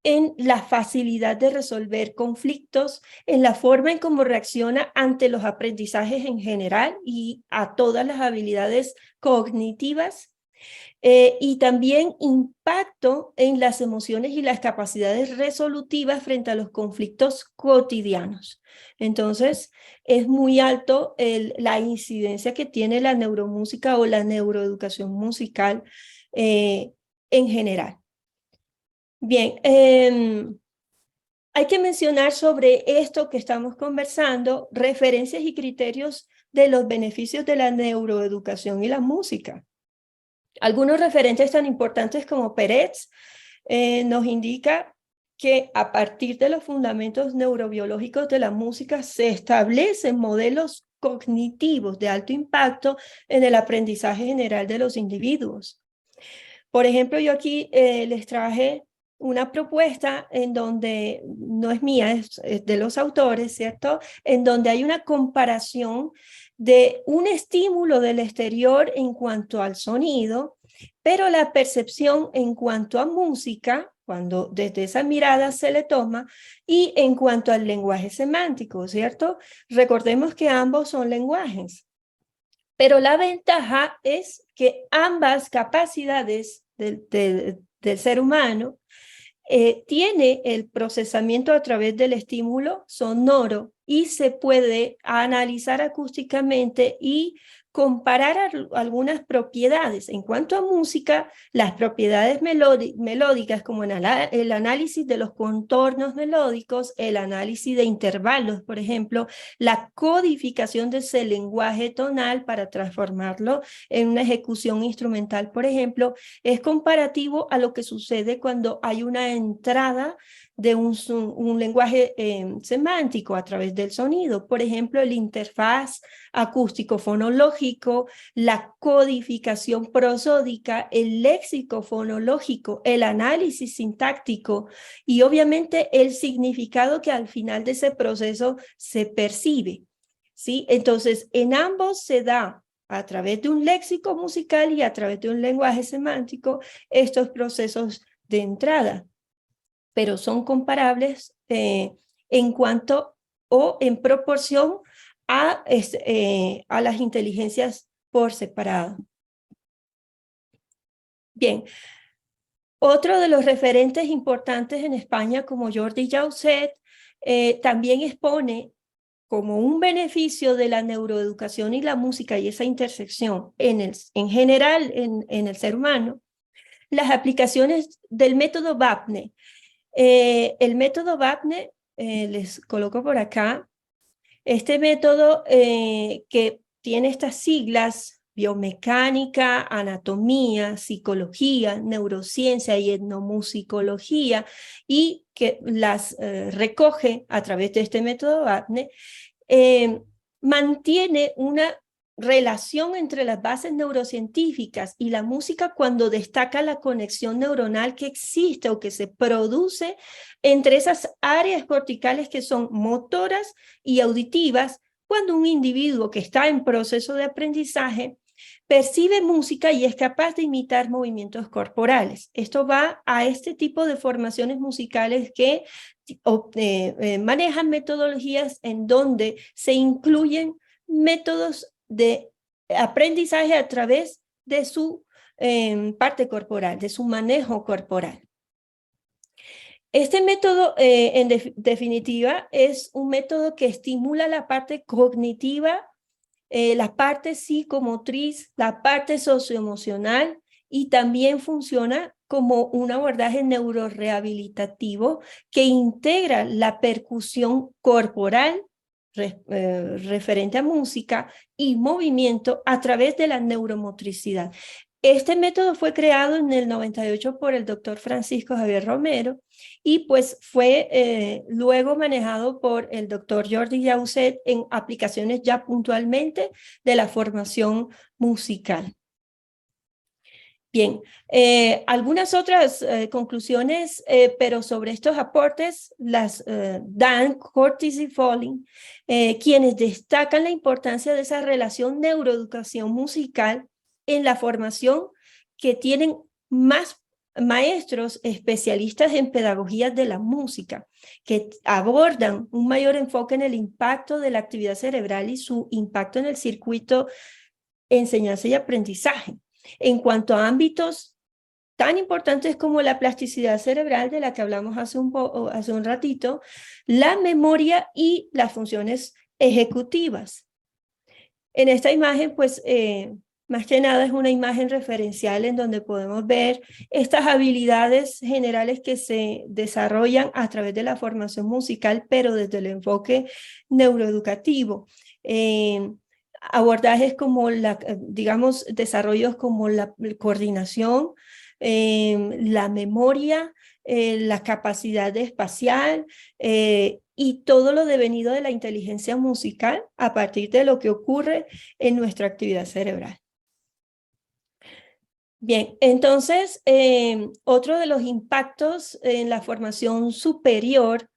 D: en la facilidad de resolver conflictos, en la forma en cómo reacciona ante los aprendizajes en general y a todas las habilidades cognitivas, y también impacto en las emociones y las capacidades resolutivas frente a los conflictos cotidianos. Entonces, es muy alto la incidencia que tiene la neuromúsica o la neuroeducación musical en general. Bien, hay que mencionar sobre esto que estamos conversando, referencias y criterios de los beneficios de la neuroeducación y la música. Algunos referentes tan importantes como Peretz nos indica que a partir de los fundamentos neurobiológicos de la música se establecen modelos cognitivos de alto impacto en el aprendizaje general de los individuos. Por ejemplo, yo aquí les traje una propuesta en donde no es mía, es de los autores, ¿cierto? En donde hay una comparación de un estímulo del exterior en cuanto al sonido, pero la percepción en cuanto a música, cuando desde esa mirada se le toma, y en cuanto al lenguaje semántico, ¿cierto? Recordemos que ambos son lenguajes, pero la ventaja es que ambas capacidades del ser humano tiene el procesamiento a través del estímulo sonoro y se puede analizar acústicamente y comparar algunas propiedades. En cuanto a música, las propiedades melódicas, como el análisis de los contornos melódicos, el análisis de intervalos, por ejemplo, la codificación de ese lenguaje tonal para transformarlo en una ejecución instrumental, por ejemplo, es comparativo a lo que sucede cuando hay una entrada de un lenguaje semántico a través del sonido. Por ejemplo, el interfaz acústico-fonológico, la codificación prosódica, el léxico fonológico, el análisis sintáctico y obviamente el significado que al final de ese proceso se percibe, ¿sí? Entonces, en ambos se da a través de un léxico musical y a través de un lenguaje semántico estos procesos de entrada, pero son comparables en cuanto o en proporción a las inteligencias por separado. Bien, otro de los referentes importantes en España, como Jordi Jauzet, también expone como un beneficio de la neuroeducación y la música y esa intersección en general en el ser humano, las aplicaciones del método Vapne. El método Vapne, les coloco por acá, este método que tiene estas siglas: biomecánica, anatomía, psicología, neurociencia y etnomusicología, y que las recoge a través de este método Vapne, mantiene una relación entre las bases neurocientíficas y la música cuando destaca la conexión neuronal que existe o que se produce entre esas áreas corticales que son motoras y auditivas, cuando un individuo que está en proceso de aprendizaje percibe música y es capaz de imitar movimientos corporales. Esto va a este tipo de formaciones musicales que manejan metodologías en donde se incluyen métodos de aprendizaje a través de su parte corporal, de su manejo corporal. Este método, en definitiva, es un método que estimula la parte cognitiva, la parte psicomotriz, la parte socioemocional, y también funciona como un abordaje neurorehabilitativo que integra la percusión corporal referente a música y movimiento a través de la neuromotricidad. Este método fue creado en el 98 por el doctor Francisco Javier Romero y pues fue luego manejado por el doctor Jordi Jauzet en aplicaciones ya puntualmente de la formación musical. Bien, algunas otras conclusiones, pero sobre estos aportes las dan Curtis y Folling, quienes destacan la importancia de esa relación neuroeducación musical en la formación que tienen más maestros especialistas en pedagogías de la música, que abordan un mayor enfoque en el impacto de la actividad cerebral y su impacto en el circuito enseñanza y aprendizaje. En cuanto a ámbitos tan importantes como la plasticidad cerebral, de la que hablamos hace un ratito, la memoria y las funciones ejecutivas. En esta imagen, pues, más que nada es una imagen referencial en donde podemos ver estas habilidades generales que se desarrollan a través de la formación musical, pero desde el enfoque neuroeducativo. Abordajes como digamos, desarrollos como la coordinación, la memoria, la capacidad espacial y todo lo devenido de la inteligencia musical a partir de lo que ocurre en nuestra actividad cerebral. Bien, entonces, otro de los impactos en la formación superior,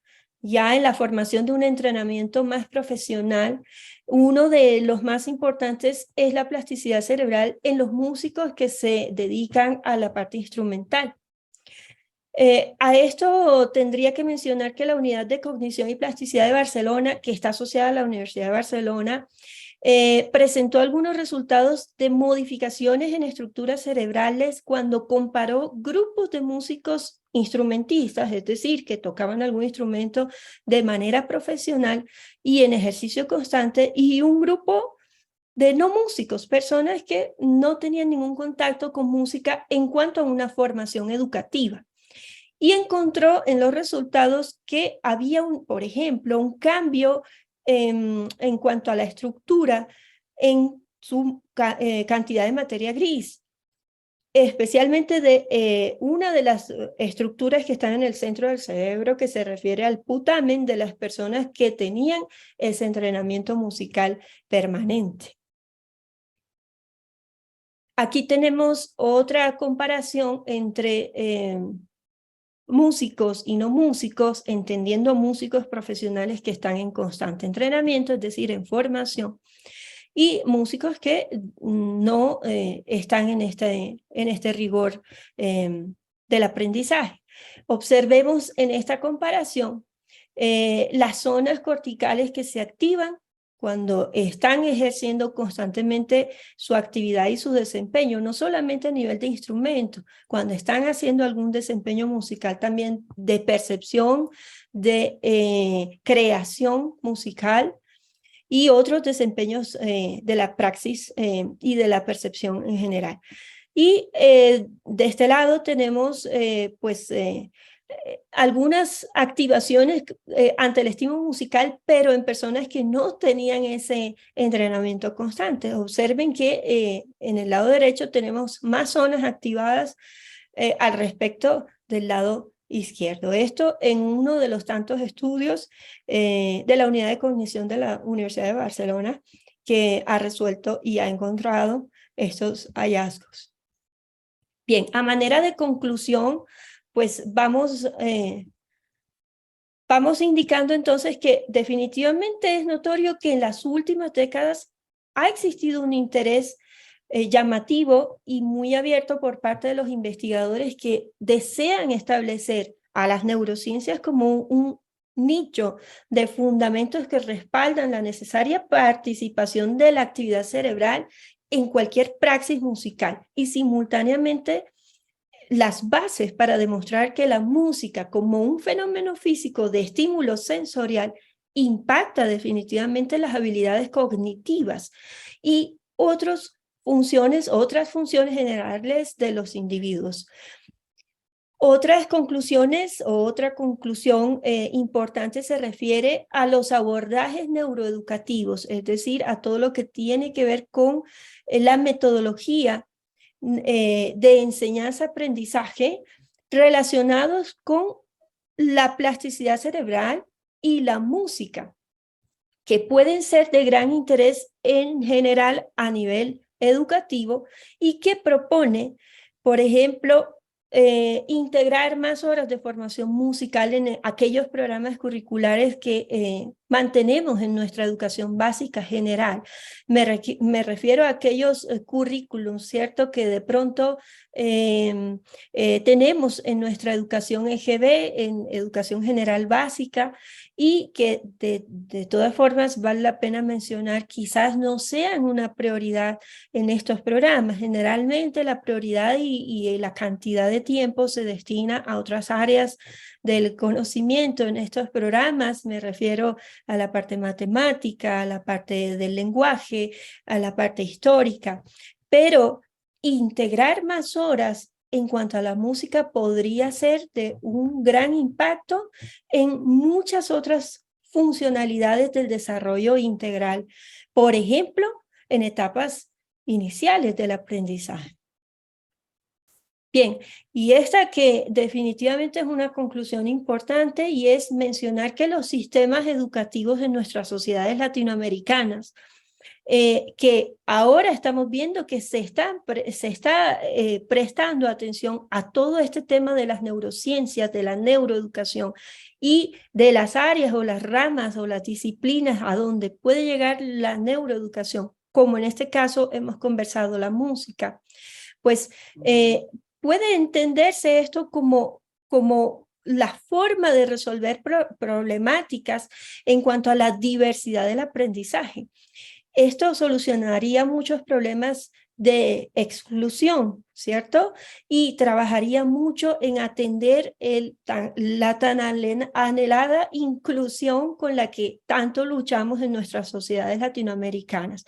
D: ya en la formación de un entrenamiento más profesional, uno de los más importantes es la plasticidad cerebral en los músicos que se dedican a la parte instrumental. A esto tendría que mencionar que la Unidad de Cognición y Plasticidad de Barcelona, que está asociada a la Universidad de Barcelona, presentó algunos resultados de modificaciones en estructuras cerebrales cuando comparó grupos de músicos instrumentistas, es decir, que tocaban algún instrumento de manera profesional y en ejercicio constante, y un grupo de no músicos, personas que no tenían ningún contacto con música en cuanto a una formación educativa. Y encontró en los resultados que había, por ejemplo, un cambio en cuanto a la estructura en su cantidad de materia gris, especialmente de una de las estructuras que están en el centro del cerebro, que se refiere al putamen de las personas que tenían ese entrenamiento musical permanente. Aquí tenemos otra comparación entre músicos y no músicos, entendiendo músicos profesionales que están en constante entrenamiento, es decir, en formación, y músicos que no están en este rigor del aprendizaje. Observemos en esta comparación las zonas corticales que se activan cuando están ejerciendo constantemente su actividad y su desempeño, no solamente a nivel de instrumento, cuando están haciendo algún desempeño musical también de percepción, de creación musical y otros desempeños de la praxis y de la percepción en general. Y de este lado tenemos algunas activaciones ante el estímulo musical, pero en personas que no tenían ese entrenamiento constante. Observen que en el lado derecho tenemos más zonas activadas al respecto del lado izquierdo. Esto en uno de los tantos estudios de la Unidad de Cognición de la Universidad de Barcelona que ha resuelto y ha encontrado estos hallazgos. Bien, a manera de conclusión, pues vamos indicando entonces que definitivamente es notorio que en las últimas décadas ha existido un interés llamativo y muy abierto por parte de los investigadores que desean establecer a las neurociencias como un nicho de fundamentos que respaldan la necesaria participación de la actividad cerebral en cualquier praxis musical y simultáneamente las bases para demostrar que la música como un fenómeno físico de estímulo sensorial impacta definitivamente las habilidades cognitivas y otras funciones generales de los individuos. Otra conclusión importante se refiere a los abordajes neuroeducativos, es decir, a todo lo que tiene que ver con la metodología de enseñanza-aprendizaje relacionados con la plasticidad cerebral y la música, que pueden ser de gran interés en general a nivel educativo y que propone, por ejemplo, integrar más horas de formación musical en aquellos programas curriculares que mantenemos en nuestra educación básica general. Me refiero a aquellos currículums, ¿cierto?, que de pronto tenemos en nuestra educación EGB, en educación general básica, y que de todas formas vale la pena mencionar, quizás no sean una prioridad en estos programas. Generalmente la prioridad y la cantidad de tiempo se destina a otras áreas del conocimiento en estos programas. Me refiero a la parte matemática, a la parte del lenguaje, a la parte histórica, pero integrar más horas en cuanto a la música podría ser de un gran impacto en muchas otras funcionalidades del desarrollo integral, por ejemplo, en etapas iniciales del aprendizaje. Bien, y esta que definitivamente es una conclusión importante y es mencionar que los sistemas educativos en nuestras sociedades latinoamericanas que ahora estamos viendo que se está prestando atención a todo este tema de las neurociencias, de la neuroeducación y de las áreas o las ramas o las disciplinas a donde puede llegar la neuroeducación, como en este caso hemos conversado la música, pues puede entenderse esto como la forma de resolver problemáticas en cuanto a la diversidad del aprendizaje. Esto solucionaría muchos problemas de exclusión, ¿cierto? Y trabajaría mucho en atender la tan anhelada inclusión con la que tanto luchamos en nuestras sociedades latinoamericanas.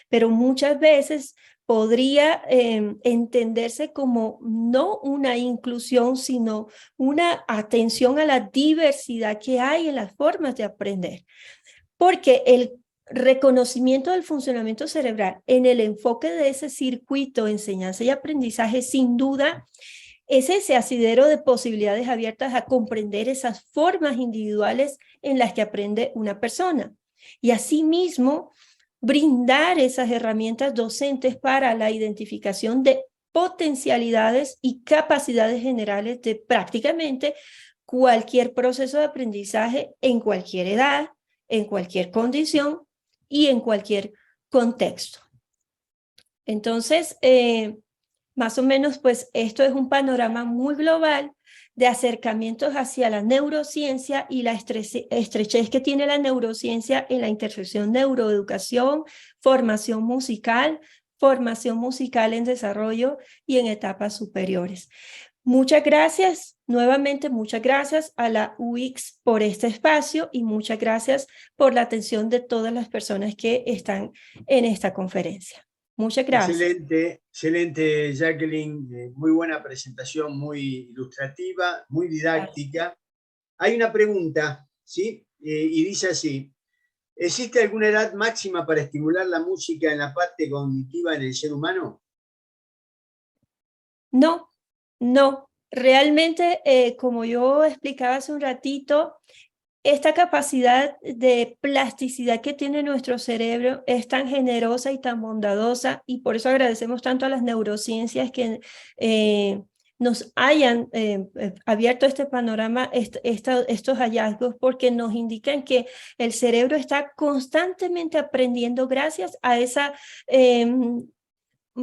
D: Pero muchas veces podría entenderse como no una inclusión, sino una atención a la diversidad que hay en las formas de aprender. Porque el reconocimiento del funcionamiento cerebral en el enfoque de ese circuito de enseñanza y aprendizaje, sin duda, es ese asidero de posibilidades abiertas a comprender esas formas individuales en las que aprende una persona. Y asimismo, brindar esas herramientas docentes para la identificación de potencialidades y capacidades generales de prácticamente cualquier proceso de aprendizaje en cualquier edad, en cualquier condición y en cualquier contexto. Entonces, más o menos, pues esto es un panorama muy global de acercamientos hacia la neurociencia y la estrechez que tiene la neurociencia en la intersección neuroeducación, formación musical en desarrollo y en etapas superiores. Muchas gracias, nuevamente muchas gracias a la UICS por este espacio y muchas gracias por la atención de todas las personas que están en esta conferencia. Muchas gracias.
A: Excelente, excelente, Jacqueline. Muy buena presentación, muy ilustrativa, muy didáctica. Gracias. Hay una pregunta, ¿sí? Y dice así: ¿existe alguna edad máxima para estimular la música en la parte cognitiva en el ser humano?
D: No, no. Realmente, como yo explicaba hace un ratito, esta capacidad de plasticidad que tiene nuestro cerebro es tan generosa y tan bondadosa, y por eso agradecemos tanto a las neurociencias que nos hayan abierto este panorama, estos hallazgos, porque nos indican que el cerebro está constantemente aprendiendo gracias a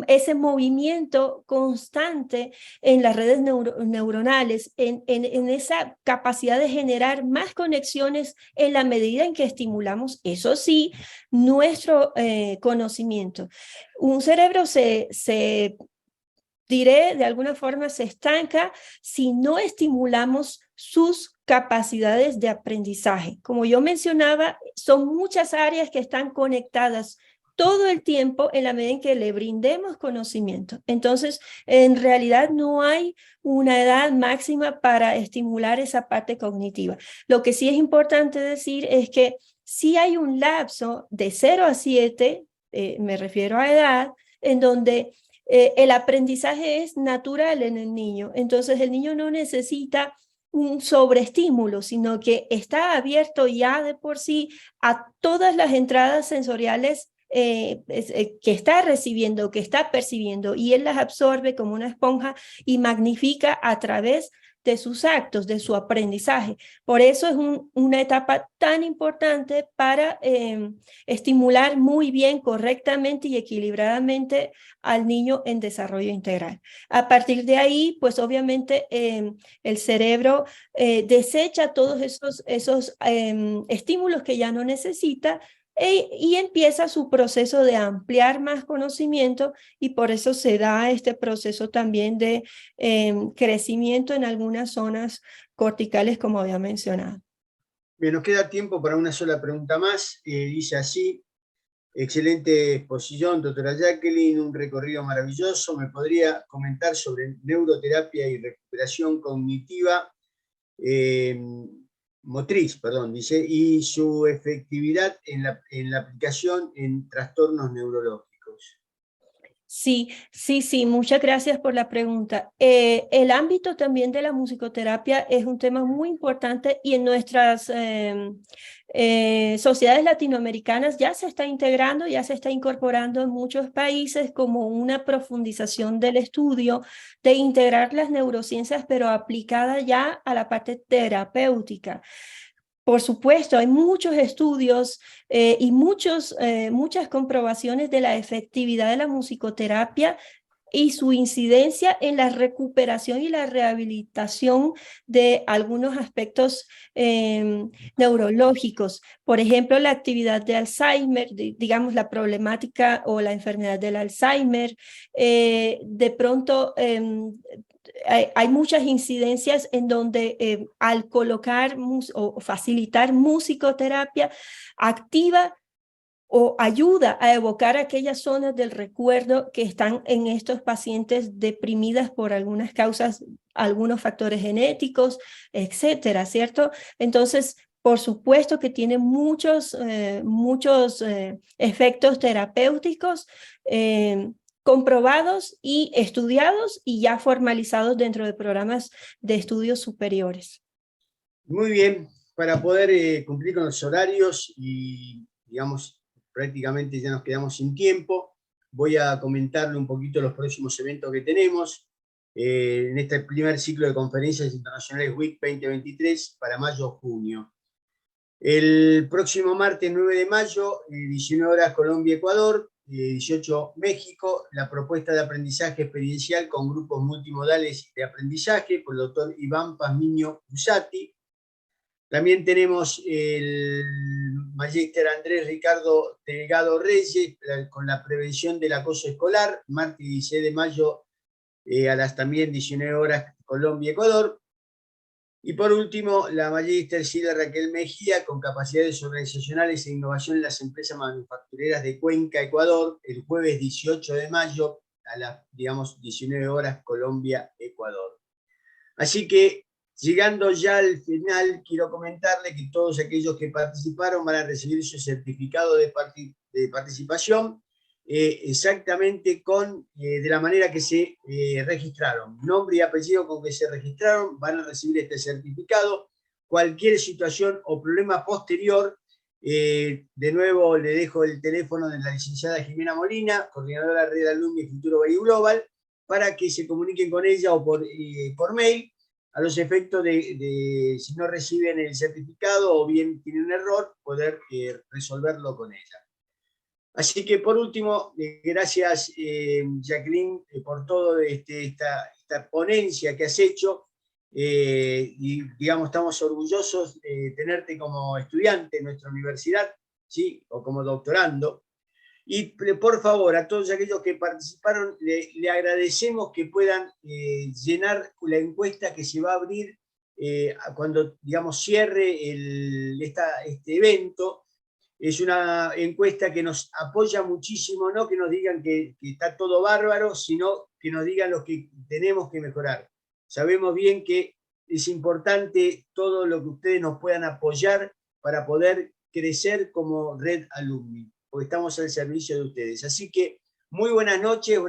D: ese movimiento constante en las redes neuronales, en esa capacidad de generar más conexiones en la medida en que estimulamos, eso sí, nuestro conocimiento. Un cerebro diré, de alguna forma se estanca si no estimulamos sus capacidades de aprendizaje. Como yo mencionaba, son muchas áreas que están conectadas todo el tiempo en la medida en que le brindemos conocimiento. Entonces, en realidad no hay una edad máxima para estimular esa parte cognitiva. Lo que sí es importante decir es que sí hay un lapso de 0 a 7, me refiero a edad, en donde el aprendizaje es natural en el niño. Entonces, el niño no necesita un sobreestímulo, sino que está abierto ya de por sí a todas las entradas sensoriales que está recibiendo, que está percibiendo, y él las absorbe como una esponja y magnifica a través de sus actos, de su aprendizaje. Por eso es una etapa tan importante para estimular muy bien, correctamente y equilibradamente al niño en desarrollo integral. A partir de ahí, pues obviamente el cerebro desecha todos esos estímulos que ya no necesita, y empieza su proceso de ampliar más conocimiento, y por eso se da este proceso también de crecimiento en algunas zonas corticales, como había mencionado.
A: Bien, nos queda tiempo para una sola pregunta más. Dice así: excelente exposición, doctora Jacqueline, un recorrido maravilloso. ¿Me podría comentar sobre neuroterapia y recuperación cognitiva? Motriz, perdón, dice, y su efectividad en la aplicación en trastornos neurológicos?
D: Sí, sí, muchas gracias por la pregunta. El ámbito también de la musicoterapia es un tema muy importante y en nuestras sociedades latinoamericanas ya se está integrando, ya se está incorporando en muchos países como una profundización del estudio de integrar las neurociencias, pero aplicada ya a la parte terapéutica. Por supuesto, hay muchos estudios y muchas comprobaciones de la efectividad de la musicoterapia y su incidencia en la recuperación y la rehabilitación de algunos aspectos neurológicos. Por ejemplo, la actividad de Alzheimer, digamos la problemática o la enfermedad del Alzheimer. De pronto hay muchas incidencias en donde al colocar o facilitar musicoterapia activa o ayuda a evocar aquellas zonas del recuerdo que están en estos pacientes deprimidas por algunas causas, algunos factores genéticos, etcétera, ¿cierto? Entonces, por supuesto que tiene muchos efectos terapéuticos comprobados y estudiados y ya formalizados dentro de programas de estudios superiores.
A: Muy bien, para poder cumplir con los horarios y, digamos, prácticamente ya nos quedamos sin tiempo, voy a comentarle un poquito los próximos eventos que tenemos en este primer ciclo de conferencias internacionales WIC 2023 para mayo-junio. El próximo martes 9 de mayo, 19 horas Colombia-Ecuador, 18 México, la propuesta de aprendizaje experiencial con grupos multimodales de aprendizaje por el doctor Iván Pazmiño Usati. También tenemos el magíster Andrés Ricardo Delgado Reyes con la prevención del acoso escolar, martes 16 de mayo a las también 19 horas Colombia-Ecuador. Y por último, la magíster Silvia Raquel Mejía con capacidades organizacionales e innovación en las empresas manufactureras de Cuenca, Ecuador, el jueves 18 de mayo a las, digamos, 19 horas Colombia-Ecuador. Así que, llegando ya al final, quiero comentarle que todos aquellos que participaron van a recibir su certificado de participación exactamente de la manera que se registraron. Nombre y apellido con que se registraron, van a recibir este certificado. Cualquier situación o problema posterior, de nuevo le dejo el teléfono de la licenciada Jimena Molina, coordinadora de Red Alumni Futuro Value Global, para que se comuniquen con ella o por mail, a los efectos de si no reciben el certificado o bien tienen un error, poder resolverlo con ella. Así que por último, gracias Jacqueline por toda esta ponencia que has hecho y digamos estamos orgullosos de tenerte como estudiante en nuestra universidad, ¿sí? O como doctorando. Y por favor, a todos aquellos que participaron, le agradecemos que puedan llenar la encuesta que se va a abrir cuando, digamos, cierre este evento. Es una encuesta que nos apoya muchísimo, no que nos digan que está todo bárbaro, sino que nos digan lo que tenemos que mejorar. Sabemos bien que es importante todo lo que ustedes nos puedan apoyar para poder crecer como Red Alumni, porque estamos al servicio de ustedes. Así que muy buenas noches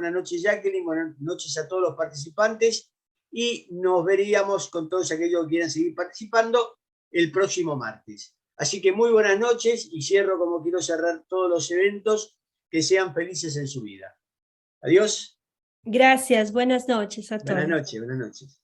A: Jacqueline, buenas noches a todos los participantes y nos veríamos con todos aquellos que quieran seguir participando el próximo martes. Así que muy buenas noches y cierro como quiero cerrar todos los eventos, que sean felices en su vida. Adiós.
D: Gracias, buenas noches a todos.
A: Buenas noches, buenas noches.